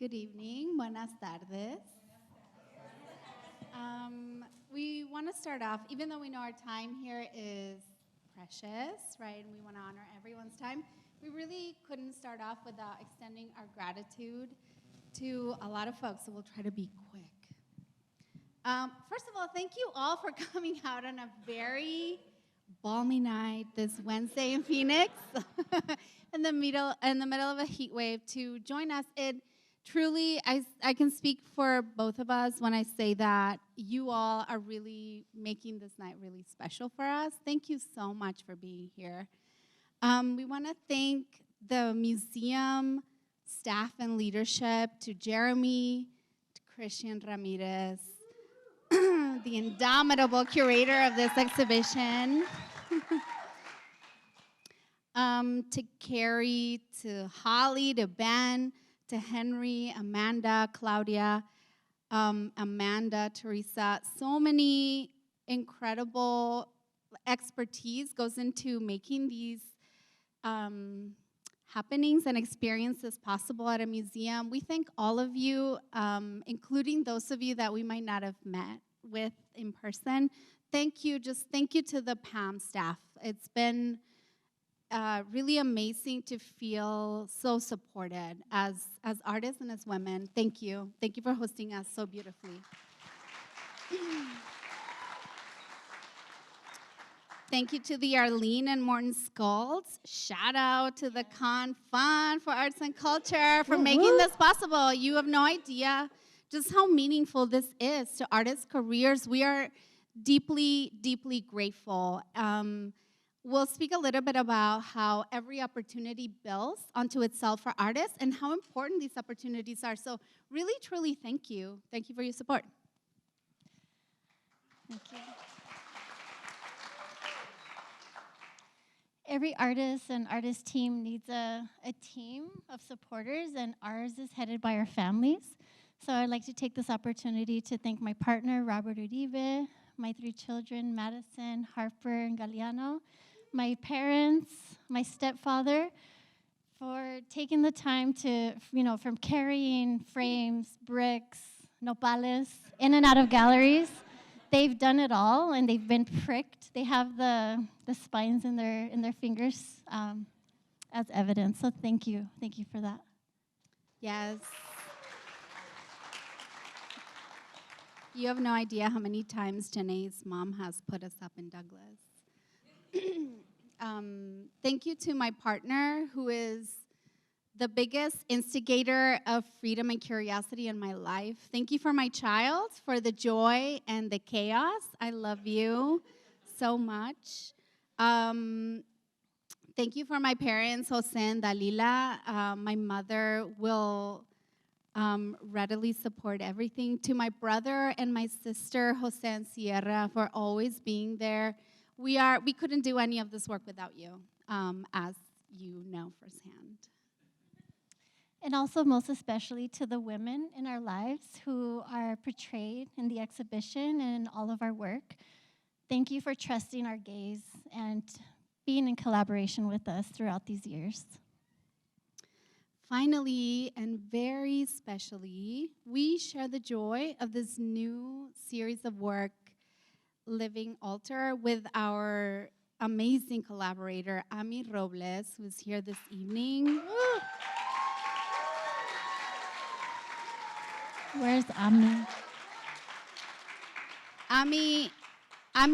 Good evening. Buenas tardes. We want to start off, even though we know our time here is precious, right, and we want to honor everyone's time, we really couldn't start off without extending our gratitude to a lot of folks, so we'll try to be quick. First of all, thank you all for coming out on a very balmy night this Wednesday in Phoenix in the middle of a heat wave to join us. It truly, I can speak for both of us when I say that you all are really making this night really special for us. Thank you so much for being here. We want to thank the museum staff and leadership, to Jeremy, to Christian Ramirez, the indomitable curator of this exhibition, to Carrie, to Holly, to Ben, to Henry, Amanda, Claudia, Amanda, Teresa. So many incredible expertise goes into making these happenings and experiences possible at a museum. We thank all of you, including those of you that we might not have met with in person. Thank you, just thank you to the PAM staff. It's been really amazing to feel so supported as artists and as women. Thank you. Thank you for hosting us so beautifully. Thank you to the Arlene and Morton Scult. Shout out to the Con Fund for Arts and Culture for making this possible. You have no idea just how meaningful this is to artists' careers. We are deeply, deeply grateful. We'll speak a little bit about how every opportunity builds onto itself for artists and how important these opportunities are. So really, truly, thank you. Thank you for your support. Thank you. Every artist and artist team needs a team of supporters, and ours is headed by our families. So I'd like to take this opportunity to thank my partner, Robert Uribe, my 3 children, Madison, Harper, and Galeano, my parents, my stepfather, for taking the time to, from carrying frames, bricks, nopales, in and out of galleries. They've done it all, and they've been pricked. They have the spines in their fingers as evidence. So thank you for that. Yes. You have no idea how many times Janae's mom has put us up in Douglas. Thank you to my partner, who is the biggest instigator of freedom and curiosity in my life. Thank you for my child, for the joy and the chaos. I love you so much. Thank you for my parents, Jose and Dalila. My mother will readily support everything. To my brother and my sister, Jose and Sierra, for always being there. We couldn't do any of this work without you, as you know firsthand. And also, most especially, to the women in our lives who are portrayed in the exhibition and in all of our work. Thank you for trusting our gaze and being in collaboration with us throughout these years. Finally, and very specially, we share the joy of this new series of work, Living Altar, with our amazing collaborator, Ami Robles, who's here this evening. Woo! Where's Ami? Ami,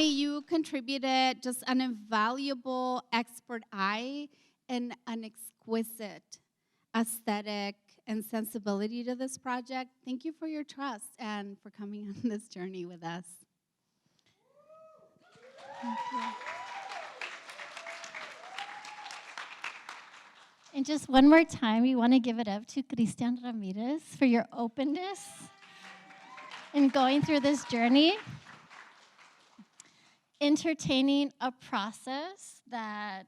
you contributed just an invaluable expert eye and an exquisite aesthetic and sensibility to this project. Thank you for your trust and for coming on this journey with us. Thank you. And just one more time, we want to give it up to Christian Ramirez for your openness in going through this journey, entertaining a process that,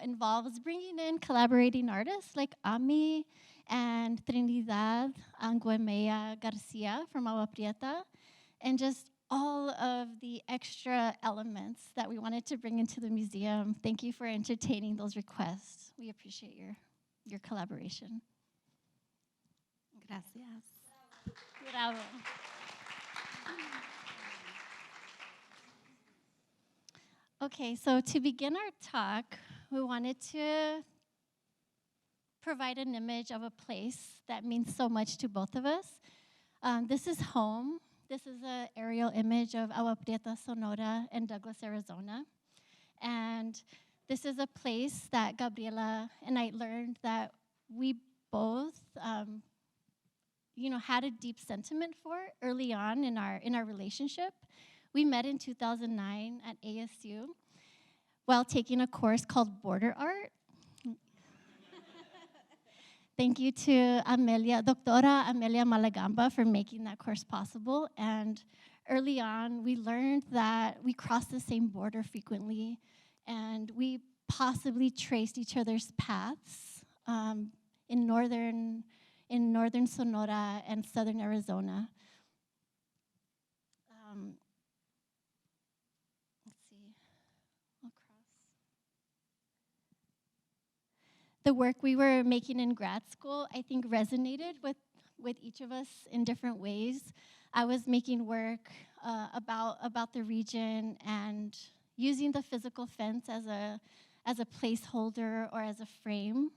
involves bringing in collaborating artists like Ami and Trinidad Anguemea Garcia from Agua Prieta, and just all of the extra elements that we wanted to bring into the museum. Thank you for entertaining those requests. We appreciate your collaboration. Gracias. Bravo. Okay, so to begin our talk, we wanted to provide an image of a place that means so much to both of us. This is home. This is an aerial image of Agua Prieta, Sonora, and Douglas, Arizona. And this is a place that Gabriela and I learned that we both, had a deep sentiment for early on in our relationship. We met in 2009 at ASU while taking a course called Border Art. Thank you to Doctora Amelia Malagamba for making that course possible. And early on, we learned that we crossed the same border frequently, and we possibly traced each other's paths in northern Sonora and southern Arizona. Let's see. I'll cross. The work we were making in grad school, I think, resonated with each of us in different ways. I was making work about the region and using the physical fence as a placeholder or as a frame,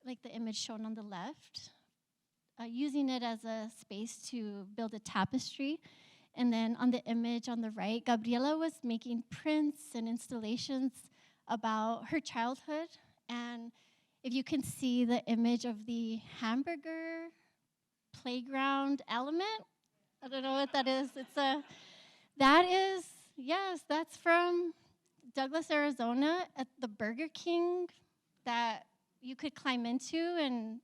like the image shown on the left, using it as a space to build a tapestry. And then on the image on the right, Gabriela was making prints and installations about her childhood. And if you can see the image of the hamburger playground element, I don't know what that is. That's from Douglas, Arizona, at the Burger King that you could climb into and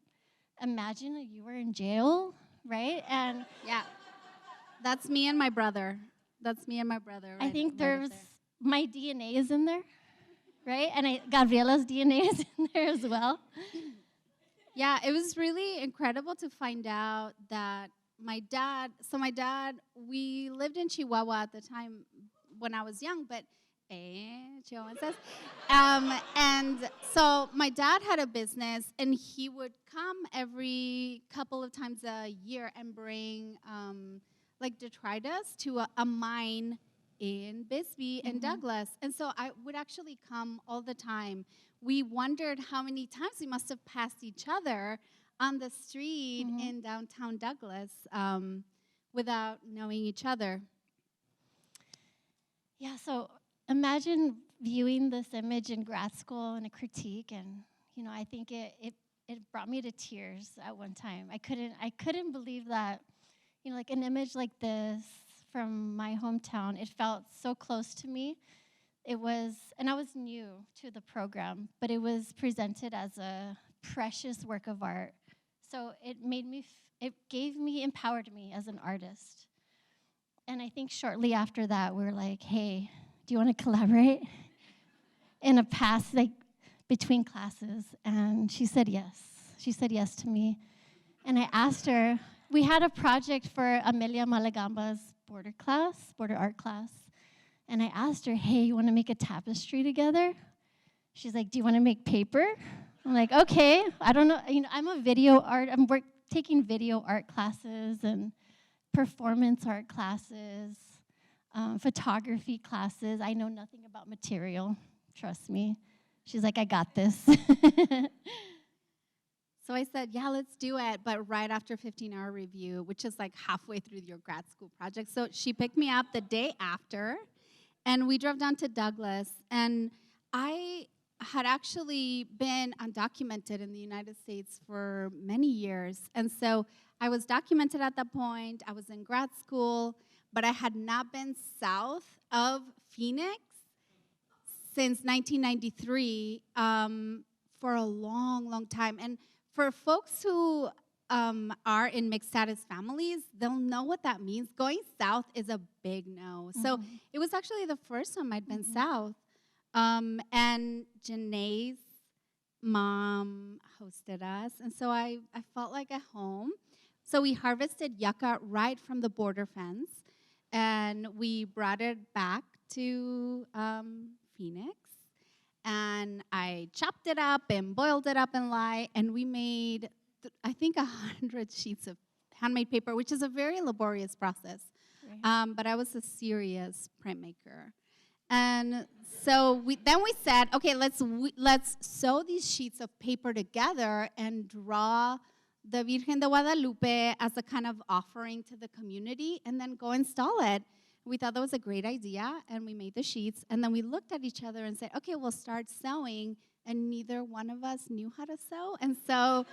imagine that you were in jail, right? And Yeah. That's me and my brother. Right, I think right there's up there. my DNA is in there, right? And Gabriela's DNA is in there as well. Yeah, it was really incredible to find out that my dad, we lived in Chihuahua at the time when I was young, but Chihuahua says. And so my dad had a business, and he would come every couple of times a year and bring detritus to a mine in Bisbee and Douglas. And so I would actually come all the time. We wondered how many times we must have passed each other on the street in downtown Douglas without knowing each other. Yeah, so imagine viewing this image in grad school in a critique, and I think it brought me to tears at one time. I couldn't believe that, like an image like this from my hometown, it felt so close to me. It was, and I was new to the program, but it was presented as a precious work of art. So it empowered me as an artist. And I think shortly after that, we were like, hey, do you want to collaborate in a pass, between classes? And she said yes. She said yes to me. And I asked her, we had a project for Amelia Malagamba's border art class. And I asked her, hey, you want to make a tapestry together? She's like, do you want to make paper? I'm like, okay. I don't know. I'm taking video art classes and performance art classes, photography classes. I know nothing about material, trust me. She's like, I got this. So I said, yeah, let's do it, but right after 15-hour review, which is like halfway through your grad school project. So she picked me up the day after, and we drove down to Douglas. And I had actually been undocumented in the United States for many years. And so I was documented at that point. I was in grad school, but I had not been south of Phoenix since 1993 for a long, long time. And for folks who are in mixed status families, they'll know what that means. Going south is a big no. So it was actually the first time I'd been south. And Janae's mom hosted us. And so I felt like at home. So we harvested yucca right from the border fence. And we brought it back to Phoenix. And I chopped it up and boiled it up in lye, and we made I think 100 sheets of handmade paper, which is a very laborious process. Right. But I was a serious printmaker. And so we said, okay, let's sew these sheets of paper together and draw the Virgen de Guadalupe as a kind of offering to the community and then go install it. We thought that was a great idea, and we made the sheets. And then we looked at each other and said, okay, we'll start sewing. And neither one of us knew how to sew. And so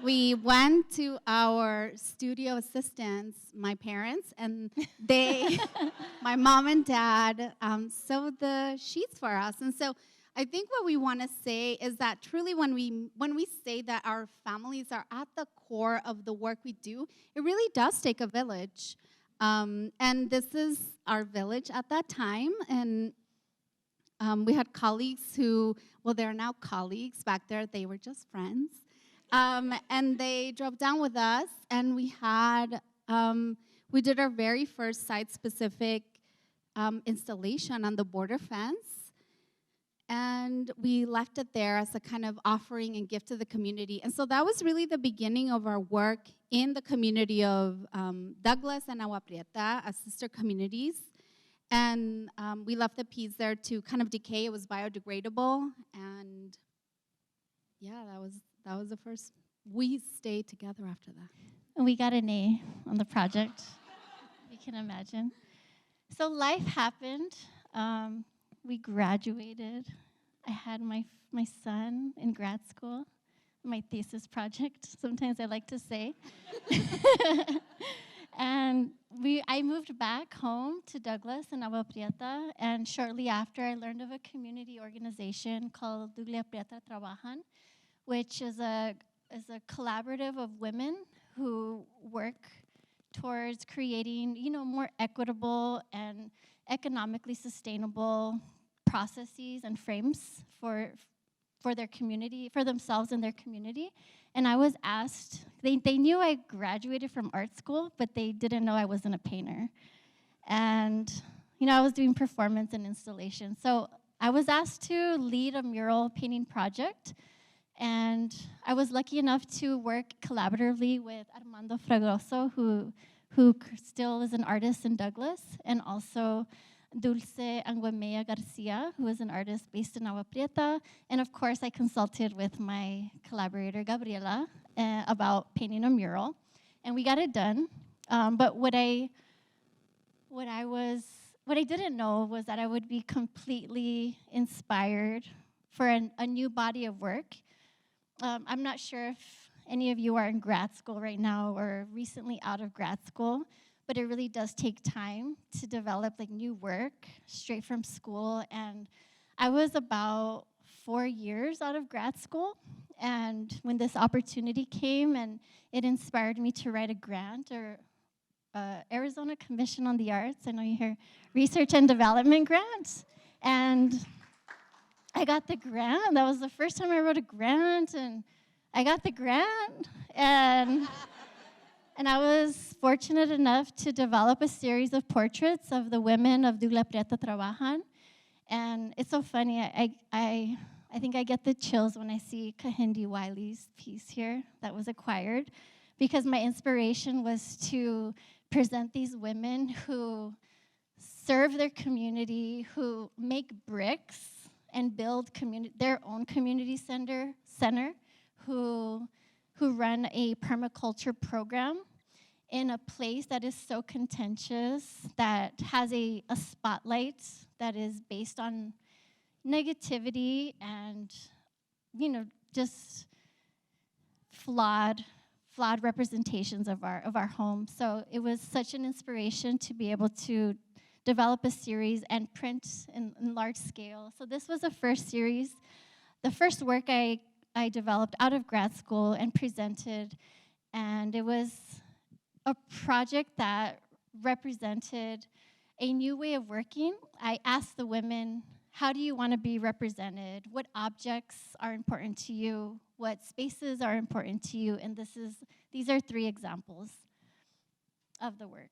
we went to our studio assistants, my parents, and they, my mom and dad, sewed the sheets for us. And so I think what we want to say is that truly when we say that our families are at the core of the work we do, it really does take a village. And this is our village at that time. And we had colleagues who, well, they're now colleagues. Back there, they were just friends. And they drove down with us, and we did our very first site-specific installation on the border fence. And we left it there as a kind of offering and gift to the community. And so that was really the beginning of our work in the community of Douglas and Agua Prieta as sister communities. And we left the piece there to kind of decay. It was biodegradable. And yeah, that was the first. We stayed together after that. And we got an A on the project. You can imagine. So life happened. We graduated. I had my son in grad school, my thesis project, sometimes I like to say. And I moved back home to Douglas and Agua Prieta, and shortly after I learned of a community organization called Douglas Prieta Trabajan, which is a collaborative of women who work towards creating, more equitable and economically sustainable processes and frames for their community, for themselves and their community. And I was asked, they knew I graduated from art school, but they didn't know I wasn't a painter. And, I was doing performance and installation. So I was asked to lead a mural painting project. And I was lucky enough to work collaboratively with Armando Fragoso, who still is an artist in Douglas, and also Dulce Anguemea Garcia, who is an artist based in Agua Prieta. And of course, I consulted with my collaborator, Gabriela, about painting a mural. And we got it done. But what I didn't know was that I would be completely inspired for a new body of work. I'm not sure if any of you are in grad school right now or recently out of grad school, but it really does take time to develop new work straight from school. And I was about 4 years out of grad school, and when this opportunity came, and it inspired me to write a grant or Arizona Commission on the Arts. I know you hear research and development grant, and I got the grant. That was the first time I wrote a grant, and I got the grant, and I was fortunate enough to develop a series of portraits of the women of Douglas Prieta Trabajan. And it's so funny, I think I get the chills when I see Kahindi Wiley's piece here that was acquired, because my inspiration was to present these women who serve their community, who make bricks and build their own community center, who run a permaculture program in a place that is so contentious, that has a spotlight that is based on negativity and, just flawed representations of our home. So it was such an inspiration to be able to develop a series and print in large scale. So this was the first series, the first work I developed out of grad school and presented, and it was a project that represented a new way of working. I asked the women, how do you want to be represented? What objects are important to you? What spaces are important to you? And these are 3 examples of the work.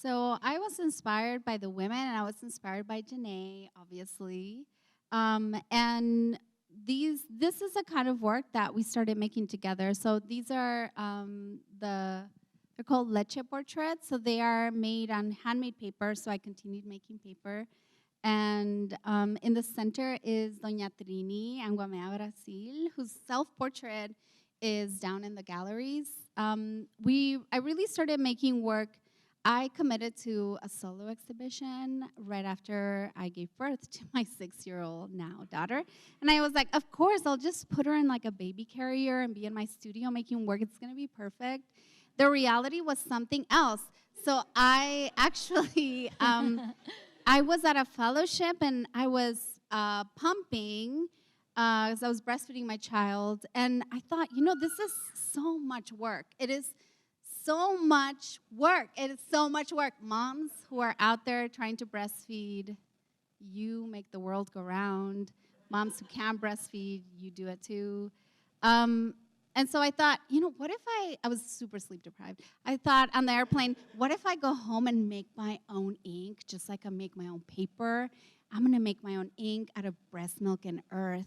So I was inspired by the women, and I was inspired by Janae, obviously. And this is a kind of work that we started making together. So these are they're called leche portraits. So they are made on handmade paper. So I continued making paper. And in the center is Doña Trini Anguamea Brasil, whose self-portrait is down in the galleries. I really started making work. I committed to a solo exhibition right after I gave birth to my 6-year-old now daughter. And I was like, of course, I'll just put her in like a baby carrier and be in my studio making work. It's gonna be perfect. The reality was something else. So I actually, I was at a fellowship and I was pumping because I was breastfeeding my child. And I thought, this is so much work. It is so much work. It is so much work. Moms who are out there trying to breastfeed, you make the world go round. Moms who can't breastfeed, you do it too. And so I thought, what if I was super sleep deprived. I thought on the airplane, what if I go home and make my own ink, just like I make my own paper? I'm going to make my own ink out of breast milk and earth.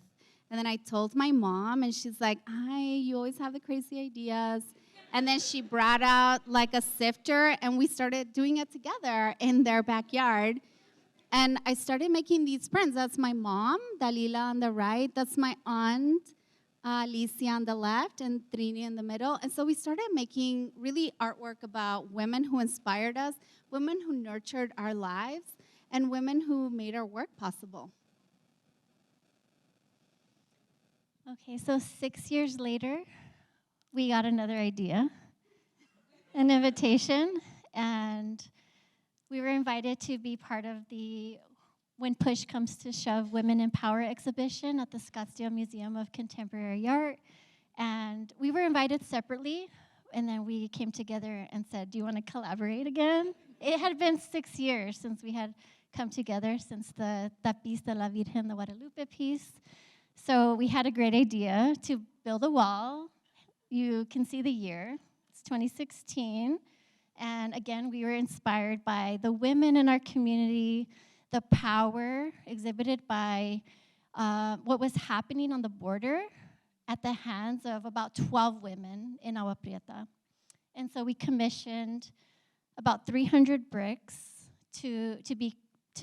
And then I told my mom, and she's like, you always have the crazy ideas. And then she brought out like a sifter, and we started doing it together in their backyard. And I started making these prints. That's my mom, Dalila on the right. That's my aunt, Alicia on the left, and Trini in the middle. And so we started making really artwork about women who inspired us, women who nurtured our lives, and women who made our work possible. Okay, so 6 years later, we got another idea, an invitation, and we were invited to be part of the When Push Comes to Shove Women in Power exhibition at the Scottsdale Museum of Contemporary Art. And we were invited separately, and then we came together and said, do you want to collaborate again? It had been 6 years since we had come together, since the Tapiz de la Virgen de Guadalupe piece. So we had a great idea to build a wall. You can see the year. It's 2016. And again, we were inspired by the women in our community, the power exhibited by what was happening on the border at the hands of about 12 women in Agua Prieta. And so we commissioned about 300 bricks to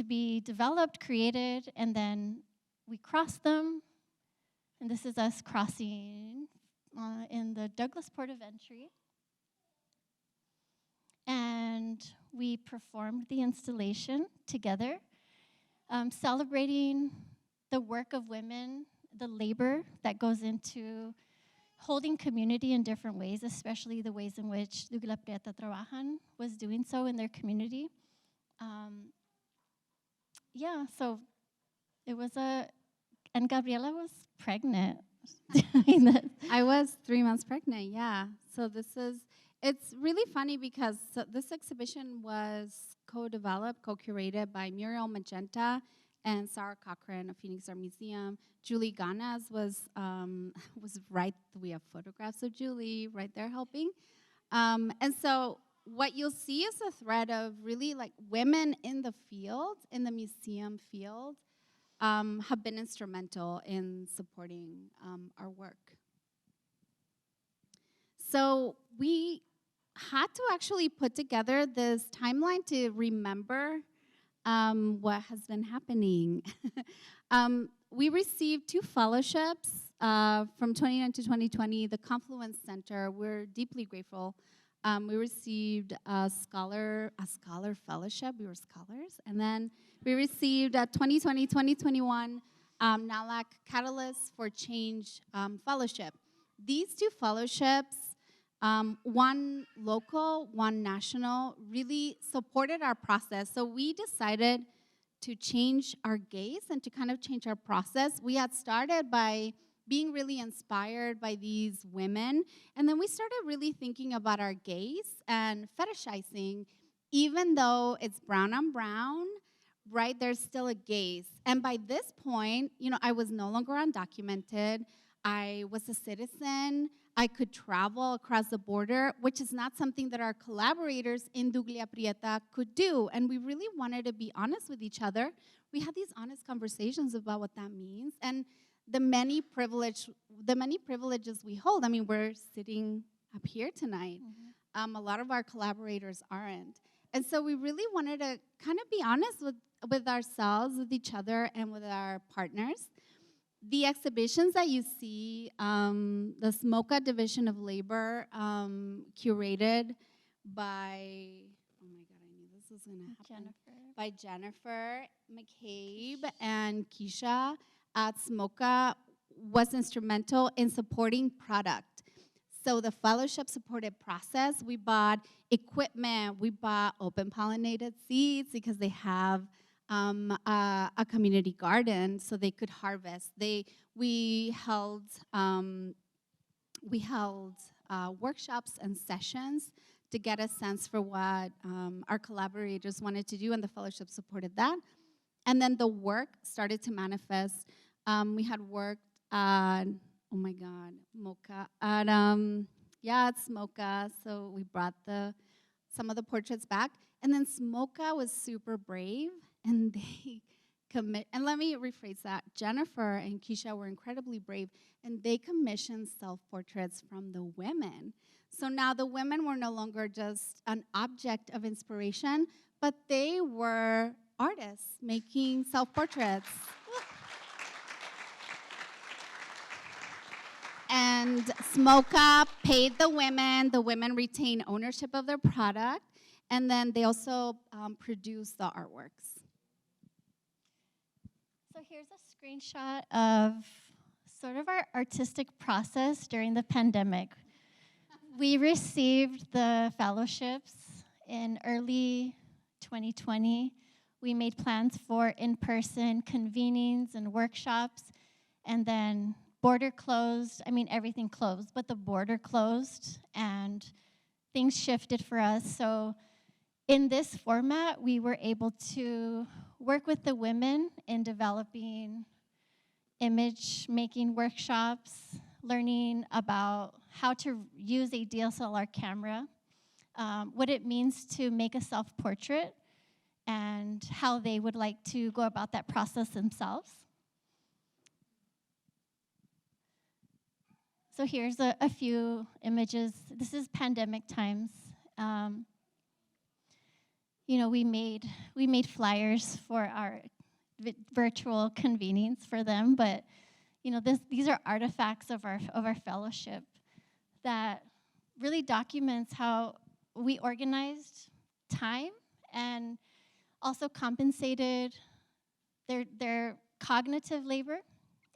be developed, created, and then we crossed them. And this is us crossing in the Douglas Port of Entry. And we performed the installation together, celebrating the work of women, the labor that goes into holding community in different ways, especially the ways in which Dugla Prieta Trabajan was doing so in their community. So it was and Gabriela was pregnant doing this. I was 3 months pregnant, yeah. So it's really funny because this exhibition was co-developed, co-curated by Muriel Magenta and Sarah Cochran of Phoenix Art Museum. Julie Ganas was right. We have photographs of Julie right there helping. And so what you'll see is a thread of really like women in the field, in the museum field, have been instrumental in supporting our work. So we had to actually put together this timeline to remember what has been happening. We received 2 fellowships from 2019 to 2020, the Confluence Center. We're deeply grateful. We received a scholar fellowship. We were scholars. And then we received a 2020-2021 NALAC Catalyst for Change fellowship. These 2 fellowships, one local, one national, really supported our process. So we decided to change our gaze and to kind of change our process. We had started by being really inspired by these women, and then we started really thinking about our gaze and fetishizing. Even though it's brown on brown, right, there's still a gaze. And by this point, I was no longer undocumented. I was a citizen. I could travel across the border, which is not something that our collaborators in Duglia Prieta could do. And we really wanted to be honest with each other. We had these honest conversations about what that means. And the many privileges we hold. I mean, we're sitting up here tonight. A lot of our collaborators aren't. And so we really wanted to kind of be honest with ourselves, with each other, and with our partners. The exhibitions that you see, the SMOCA Division of Labor, curated by, oh my God, I knew this was going to happen. By Jennifer McCabe and Keisha at SMOCA, was instrumental in supporting product. So the fellowship supported process. We bought equipment. We bought open pollinated seeds because they have a community garden, so they could harvest. We held workshops and sessions to get a sense for what our collaborators wanted to do, and the fellowship supported that. And then the work started to manifest. We had worked at, oh my God, Mocha, at SMOCA, so we brought some of the portraits back. And then SMOCA was super brave, and they and let me rephrase that. Jennifer and Keisha were incredibly brave, and they commissioned self-portraits from the women. So now the women were no longer just an object of inspiration, but they were artists making self-portraits. And SMOCA paid the women retained ownership of their product, and then they also produced the artworks. So here's a screenshot of sort of our artistic process during the pandemic. We received the fellowships in early 2020. We made plans for in-person convenings and workshops, and then border closed. I mean, everything closed, but the border closed, and things shifted for us. So in this format, we were able to work with the women in developing image-making workshops, learning about how to use a DSLR camera, what it means to make a self-portrait, and how they would like to go about that process themselves. So here's a few images. This is pandemic times. We made flyers for our virtual convenings for them, but these are artifacts of our fellowship that really documents how we organized time and also compensated their cognitive labor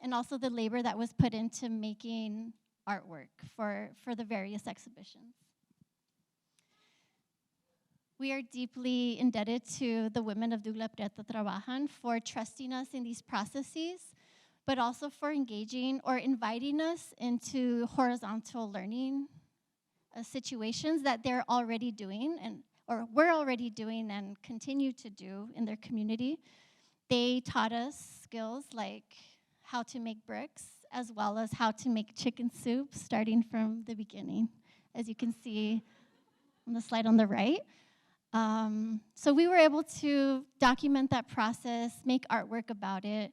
and also the labor that was put into making artwork for the various exhibitions. We are deeply indebted to the women of Dougla Prieta Trabajan for trusting us in these processes, but also for engaging or inviting us into horizontal learning situations that they're already doing or we're already doing and continue to do in their community. They taught us skills like how to make bricks, as well as how to make chicken soup, starting from the beginning, as you can see on the slide on the right. So we were able to document that process, make artwork about it,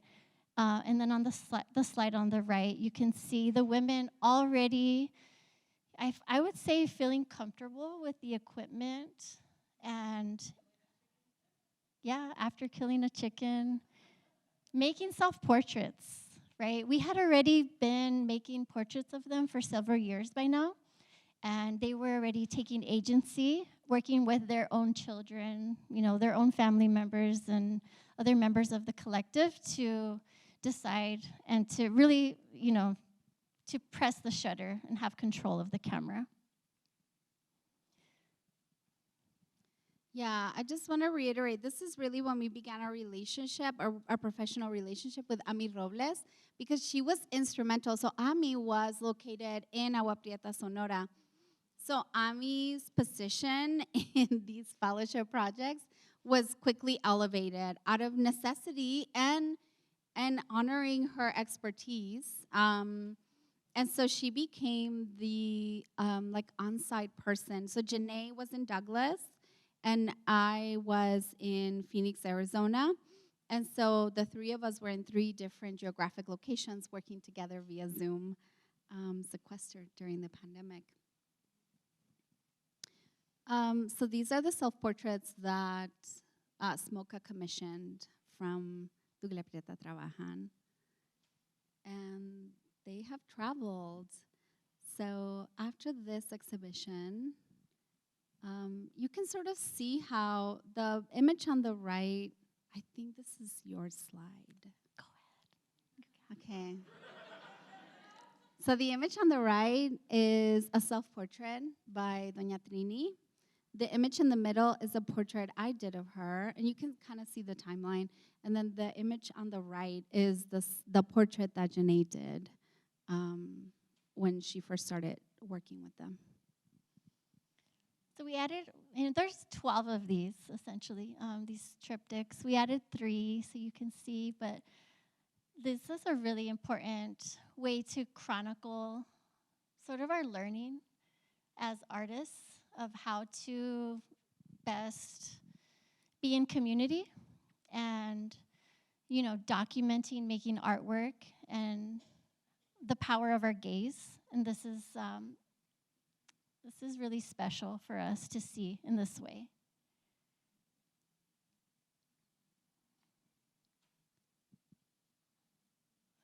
and then on the slide on the right, you can see the women already, I would say, feeling comfortable with the equipment, and after killing a chicken, making self-portraits, right? We had already been making portraits of them for several years by now, and they were already taking agency, working with their own children, their own family members and other members of the collective to decide and to really, to press the shutter and have control of the camera. Yeah, I just want to reiterate, this is really when we began our relationship, our professional relationship with Ami Robles, because she was instrumental. So Ami was located in Agua Prieta, Sonora. So Ami's position in these fellowship projects was quickly elevated out of necessity and honoring her expertise. And so she became the on-site person. So Janae was in Douglas, and I was in Phoenix, Arizona. And so the three of us were in 3 different geographic locations working together via Zoom, sequestered during the pandemic. So these are the self-portraits that Smoka commissioned from Douglas Prieta Trabajan. And they have traveled. So after this exhibition, you can sort of see how the image on the right, I think this is your slide. Go ahead. Okay. So the image on the right is a self-portrait by Doña Trini. The image in the middle is a portrait I did of her, and you can kind of see the timeline. And then the image on the right is the portrait that Janae did when she first started working with them. So we added, and there's 12 of these, essentially, these triptychs. We added 3 so you can see, but this is a really important way to chronicle sort of our learning as artists of how to best be in community and, documenting, making artwork, and the power of our gaze. And this is really special for us to see in this way.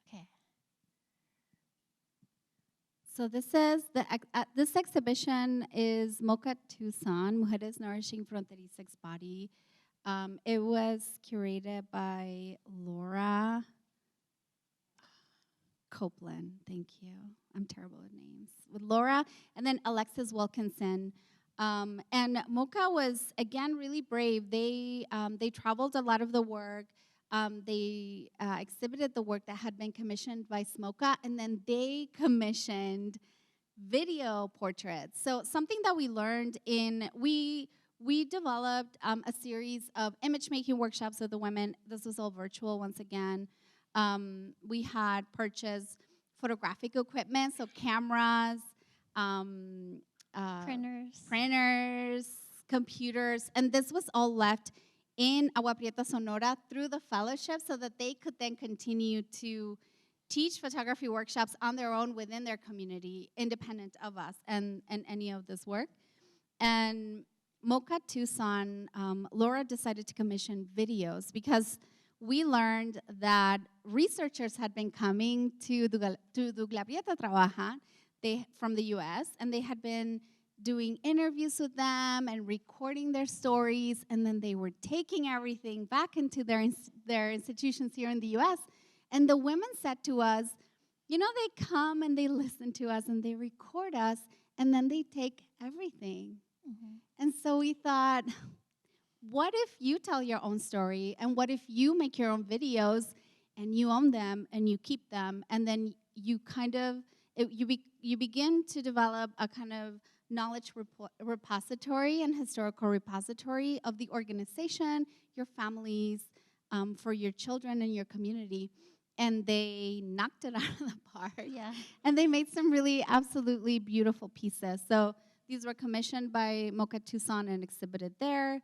Okay. So this is this exhibition is Mocha Tucson, Mujeres Nourishing Fronterizx Body. It was curated by Laura Copeland. Thank you. I'm terrible with names. With Laura and then Alexis Wilkinson. And Mocha was, again, really brave. They traveled a lot of the work. They exhibited the work that had been commissioned by Smoka, and then they commissioned video portraits. So something that we learned we developed a series of image making workshops with the women. This was all virtual once again. We had purchased photographic equipment, so cameras, printers, computers, and this was all left in Agua Prieta, Sonora through the fellowship so that they could then continue to teach photography workshops on their own within their community, independent of us and any of this work. And Mocha Tucson, Laura decided to commission videos because we learned that researchers had been coming to Douglas Prieta Trabajan from the US, and they had been doing interviews with them and recording their stories, and then they were taking everything back into their institutions here in the US. And the women said to us, they come and they listen to us and they record us, and then they take everything. Mm-hmm. And so we thought, what if you tell your own story, and what if you make your own videos and you own them and you keep them, and then you you begin to develop a kind of knowledge repository and historical repository of the organization, your families, for your children and your community. And they knocked it out of the park. Yeah. And they made some really absolutely beautiful pieces. So these were commissioned by Mocha Tucson and exhibited there.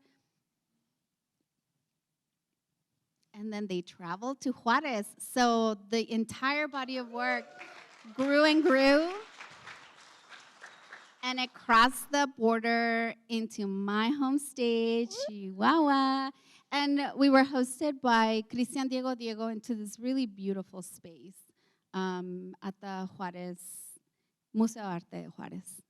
And then they traveled to Juarez. So the entire body of work grew and grew. And it crossed the border into my home state, Chihuahua. And we were hosted by Cristian Diego into this really beautiful space at the Juarez, Museo de Arte de Juarez.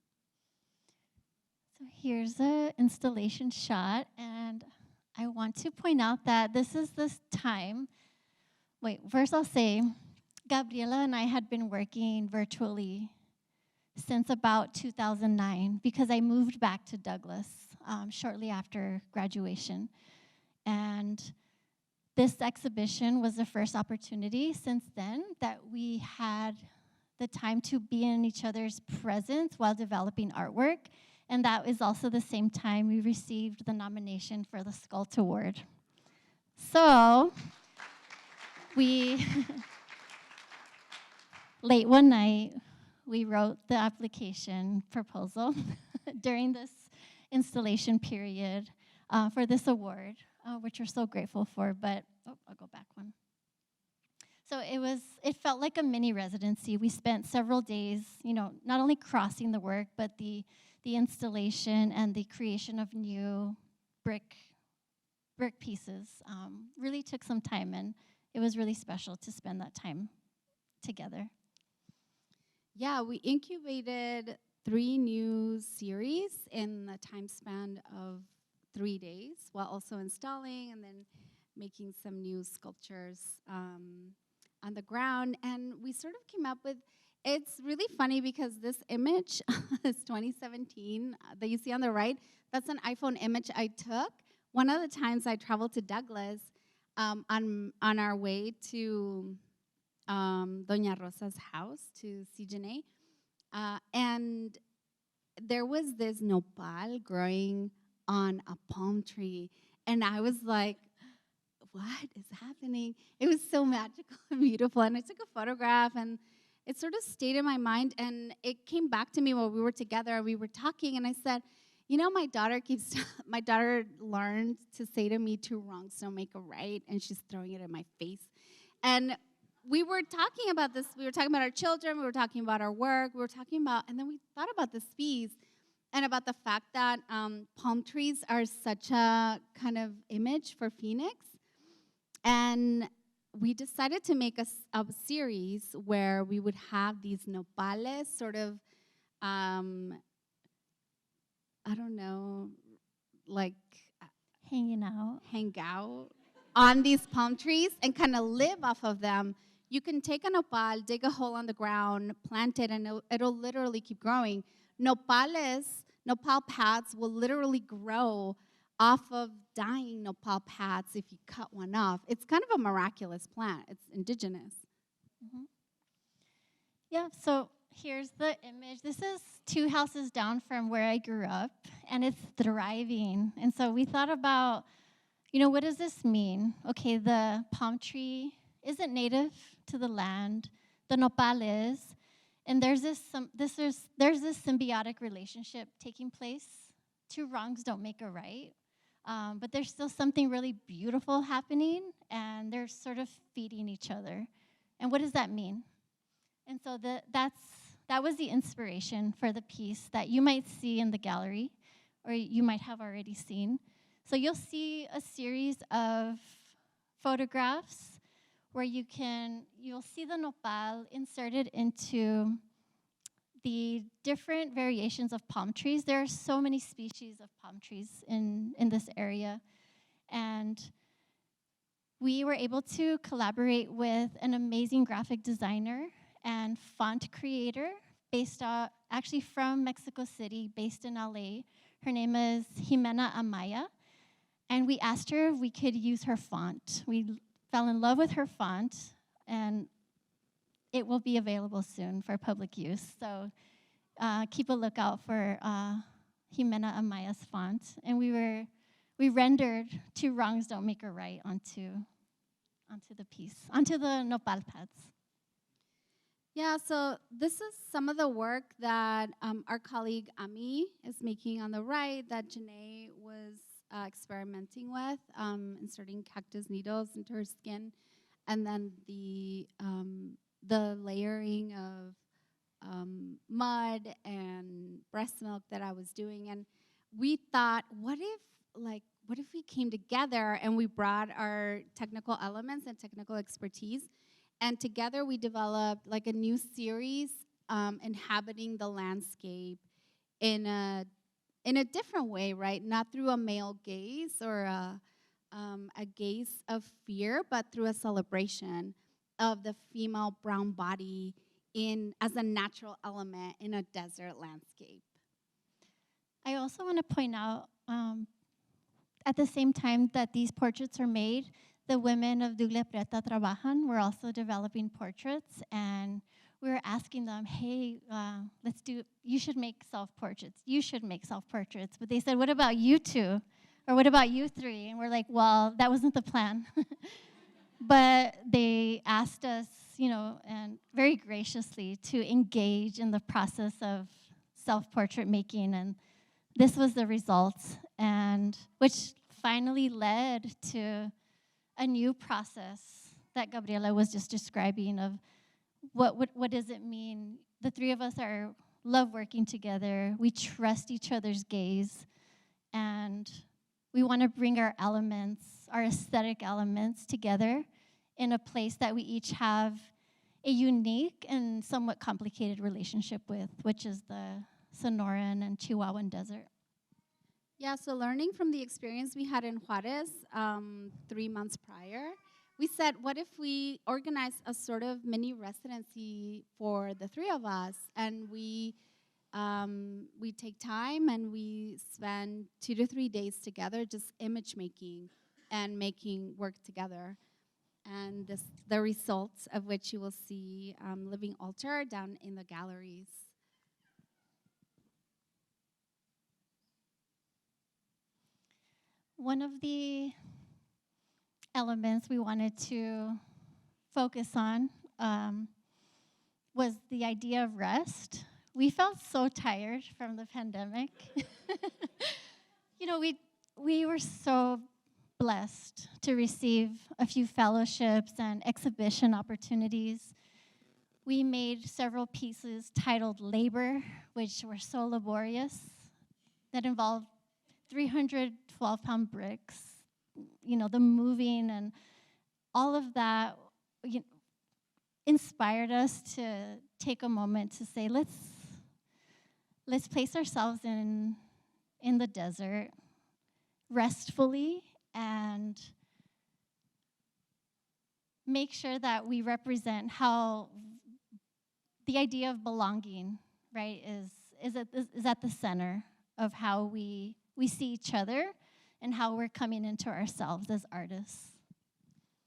So here's an installation shot, and I want to point out that this is this time. Wait, first I'll say, Gabriela and I had been working virtually since about 2009 because I moved back to Douglas shortly after graduation. And this exhibition was the first opportunity since then that we had the time to be in each other's presence while developing artwork. And that was also the same time we received the nomination for the Scult Award. So late one night, we wrote the application proposal during this installation period for this award. which we're so grateful for. But, I'll go back one. So it felt like a mini residency. We spent several days, not only crossing the work, but the installation and the creation of new brick pieces really took some time, and it was really special to spend that time together. Yeah, we incubated 3 new series in the time span of 3 days, while also installing and then making some new sculptures on the ground. And we sort of came up with, it's really funny because this image is 2017 that you see on the right. That's an iPhone image I took. One of the times I traveled to Douglas on our way to Doña Rosa's house to see Janae. And there was this nopal growing on a palm tree. And I was like, what is happening? It was so magical and beautiful. And I took a photograph, and it sort of stayed in my mind. And it came back to me while we were together. We were talking, and I said, my daughter learned to say to me, 2 wrongs don't make a right, and she's throwing it in my face. And we were talking about this. We were talking about our children. We were talking about our work. We were talking about, and then we thought about the species and about the fact that palm trees are such a kind of image for Phoenix. And we decided to make a series where we would have these nopales sort of, I don't know, like hang out on these palm trees and kind of live off of them. You can take a nopal, dig a hole on the ground, plant it, and it'll literally keep growing. Nopal pads will literally grow off of dying nopal pads if you cut one off. It's kind of a miraculous plant. It's indigenous. Mm-hmm. Yeah, so here's the image. This is 2 houses down from where I grew up, and it's thriving. And so we thought about, what does this mean? Okay, the palm tree isn't native to the land. The nopal is. And there's this symbiotic relationship taking place. 2 wrongs don't make a right. But there's still something really beautiful happening, and they're sort of feeding each other. And what does that mean? And so that was the inspiration for the piece that you might see in the gallery, or you might have already seen. So you'll see a series of photographs where you'll see the nopal inserted into the different variations of palm trees. There are so many species of palm trees in this area. And we were able to collaborate with an amazing graphic designer and font creator based actually from Mexico City, based in LA. Her name is Jimena Amaya. And we asked her if we could use her font. We fell in love with her font, and it will be available soon for public use. So keep a lookout for Jimena Amaya's font. And we rendered 2 wrongs don't make a right onto the piece, onto the nopal pads. Yeah, so this is some of the work that our colleague Ami is making on the right that Janae was experimenting with, inserting cactus needles into her skin, and then the layering of mud and breast milk that I was doing. And we thought, what if we came together and we brought our technical elements and technical expertise, and together we developed like a new series inhabiting the landscape in a different way, right? Not through a male gaze or a gaze of fear, but through a celebration of the female brown body as a natural element in a desert landscape. I also want to point out, at the same time that these portraits are made, the women of Dugle Preta Trabajan were also developing portraits, and we were asking them, hey, you should make self-portraits. You should make self-portraits. But they said, what about you 2? Or what about you 3? And we're like, well, that wasn't the plan. But they asked us, and very graciously to engage in the process of self-portrait making, and this was the result, and which finally led to a new process that Gabriela was just describing of what does it mean? The three of us love working together. We trust each other's gaze, and we want to bring our elements, our aesthetic elements together in a place that we each have a unique and somewhat complicated relationship with, which is the Sonoran and Chihuahuan desert. Yeah, so learning from the experience we had in Juarez 3 months prior, we said, what if we organize a sort of mini residency for the three of us, and we take time and we spend 2 to 3 days together just image making and making work together. And the results of which you will see Living Altar down in the galleries. One of the elements we wanted to focus on was the idea of rest. We felt so tired from the pandemic. You know, we were so blessed to receive a few fellowships and exhibition opportunities. We made several pieces titled Labor, which were so laborious, that involved 312-pound bricks, you know, the moving and all of that inspired us to take a moment to say, let's place ourselves in the desert restfully and make sure that we represent how the idea of belonging, right, is at the center of how we see each other and how we're coming into ourselves as artists.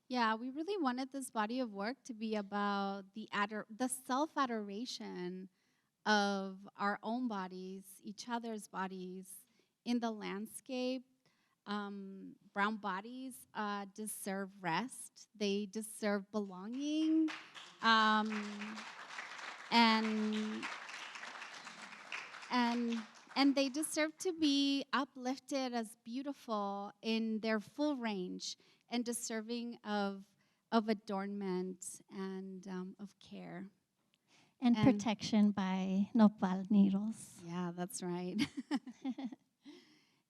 Yeah, we really wanted this body of work to be about the self-adoration of our own bodies, each other's bodies, in the landscape. Brown bodies deserve rest. They deserve belonging. And they deserve to be uplifted as beautiful in their full range and deserving of adornment and of care. And protection by nopal needles. Yeah, that's right.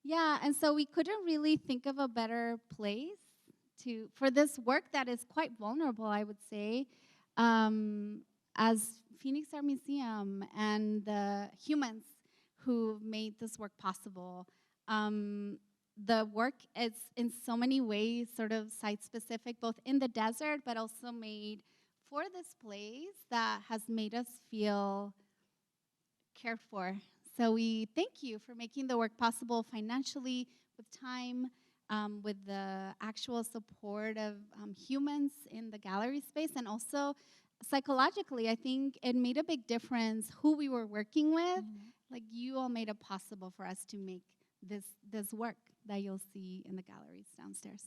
Yeah, and so we couldn't really think of a better place for this work that is quite vulnerable, I would say, as Phoenix Art Museum and the humans who made this work possible. The work is in so many ways sort of site-specific, both in the desert, but also made for this place that has made us feel cared for. So we thank you for making the work possible financially, with time, with the actual support of humans in the gallery space, and also psychologically. I think it made a big difference who we were working with. Like, you all made it possible for us to make this work that you'll see in the galleries downstairs.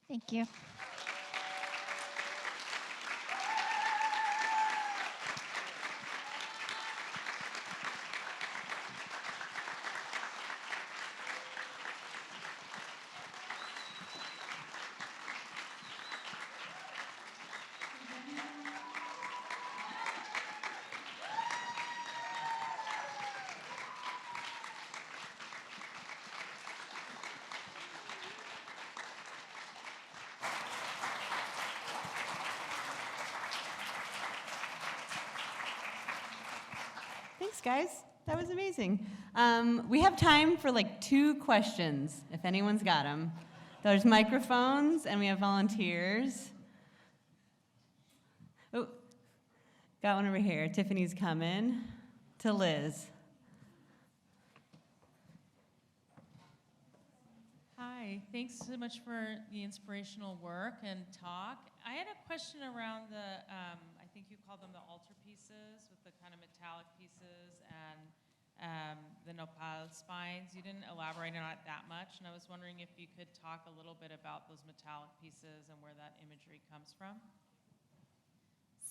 Thank you. Thanks, guys. That was amazing. We have time for like 2 questions, if anyone's got them. There's microphones, and we have volunteers. Oh, got one over here. Tiffany's coming. To Liz. Hi, thanks so much for the inspirational work and talk. I had a question around the, I think you called them the altar pieces, with the kind of metallic pieces and the nopal spines. You didn't elaborate on it that much, and I was wondering if you could talk a little bit about those metallic pieces and where that imagery comes from.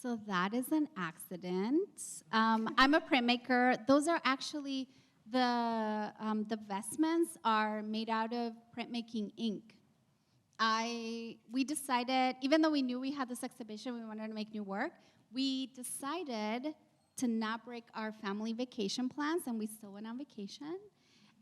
So that is an accident. I'm a printmaker. Those are actually The vestments are made out of printmaking ink. We decided, even though we knew we had this exhibition, we wanted to make new work, we decided to not break our family vacation plans, and we still went on vacation.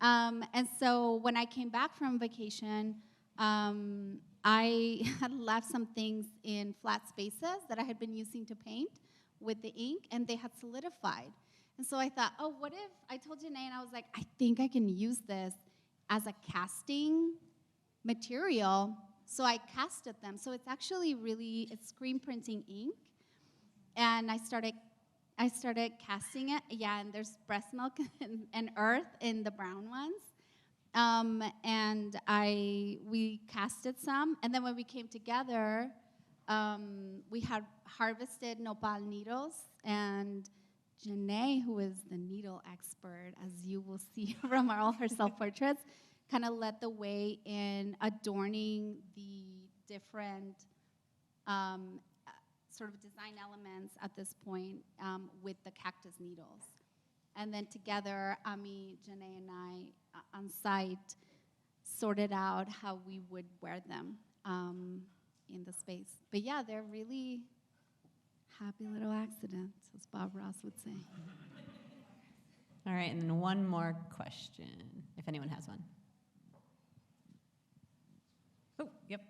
And so when I came back from vacation, I had left some things in flat spaces that I had been using to paint with the ink, and they had solidified. And so I thought, oh, what if, I told Janae, and I was like, I think I can use this as a casting material. So I casted them. So it's actually it's screen printing ink. And I started casting it. Yeah, and there's breast milk and earth in the brown ones. And we casted some. And then when we came together, we had harvested nopal needles, and Janae, who is the needle expert, as you will see from all her self-portraits, kind of led the way in adorning the different sort of design elements at this point with the cactus needles. And then together, Ami, Janae, and I on site sorted out how we would wear them in the space. But yeah, they're really happy little accidents, as Bob Ross would say. All right, and then one more question, if anyone has one. Oh, yep.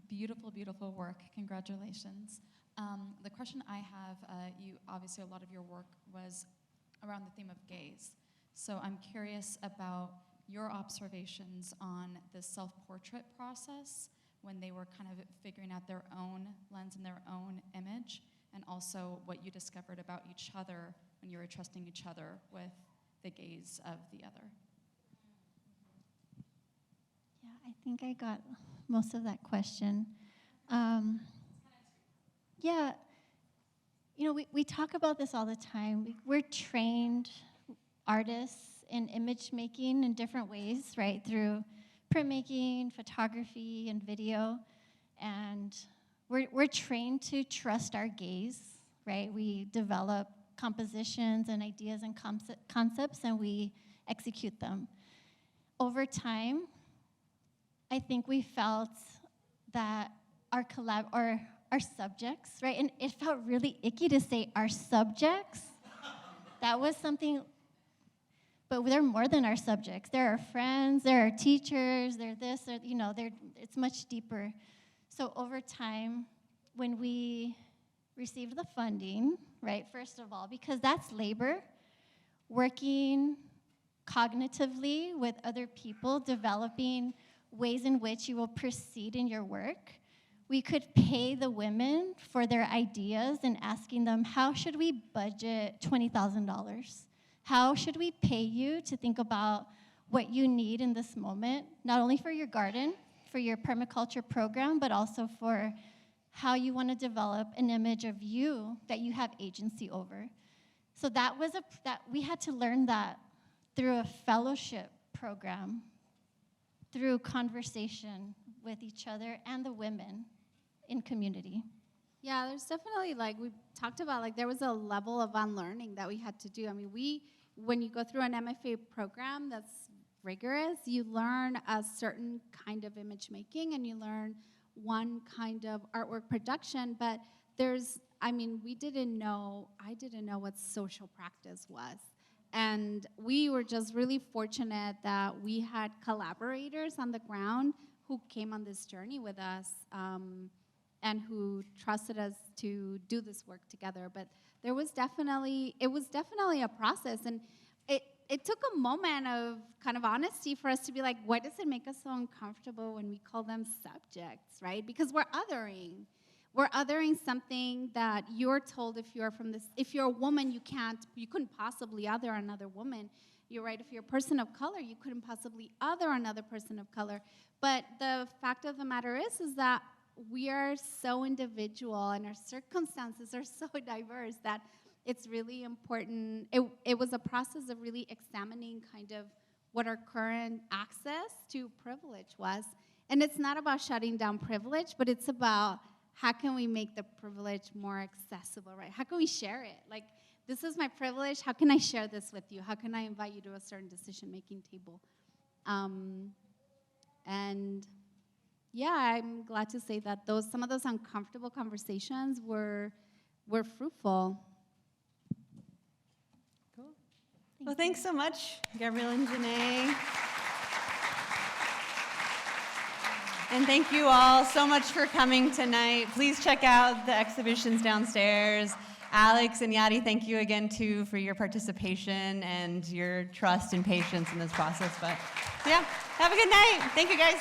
Beautiful, beautiful work. Congratulations. The question I have, obviously a lot of your work was around the theme of gaze. So I'm curious about your observations on the self-portrait process when they were kind of figuring out their own lens and their own image, and also what you discovered about each other when you were trusting each other with the gaze of the other. Yeah, I think I got most of that question. Yeah, we talk about this all the time. We're trained artists in image making in different ways, right? Through printmaking, photography, and video. And we're trained to trust our gaze, right? We develop compositions and ideas and concepts, and we execute them. Over time, I think we felt that our subjects, right? And it felt really icky to say our subjects. That was something, but they're more than our subjects. They're our friends, they're our teachers, they're this, it's much deeper. So over time, when we received the funding, right, first of all, because that's labor, working cognitively with other people, developing ways in which you will proceed in your work. We could pay the women for their ideas and asking them, how should we budget $20,000? How should we pay you to think about what you need in this moment, not only for your garden, for your permaculture program, but also for how you want to develop an image of you that you have agency over. So that we had to learn that through a fellowship program, through conversation with each other and the women in community. Yeah, there's definitely, we talked about, there was a level of unlearning that we had to do. I mean, when you go through an MFA program that's rigorous, you learn a certain kind of image making, and you learn one kind of artwork production, but I didn't know what social practice was. And we were just really fortunate that we had collaborators on the ground who came on this journey with us and who trusted us to do this work together. But it was definitely a process. And it took a moment of kind of honesty for us to be like, why does it make us so uncomfortable when we call them subjects, right? Because we're othering. We're othering something that you're told if you're a woman, you couldn't possibly other another woman. You're right, if you're a person of color, you couldn't possibly other another person of color. But the fact of the matter is that we are so individual and our circumstances are so diverse that it's really important. It was a process of really examining kind of what our current access to privilege was. And it's not about shutting down privilege, but it's about how can we make the privilege more accessible, right? How can we share it? Like, this is my privilege. How can I share this with you? How can I invite you to a certain decision-making table? And yeah, I'm glad to say that some of those uncomfortable conversations were fruitful. Cool. Well, thanks so much, Gabrielle and Janae. And thank you all so much for coming tonight. Please check out the exhibitions downstairs. Alex and Yadi, thank you again, too, for your participation and your trust and patience in this process. But yeah, have a good night. Thank you, guys.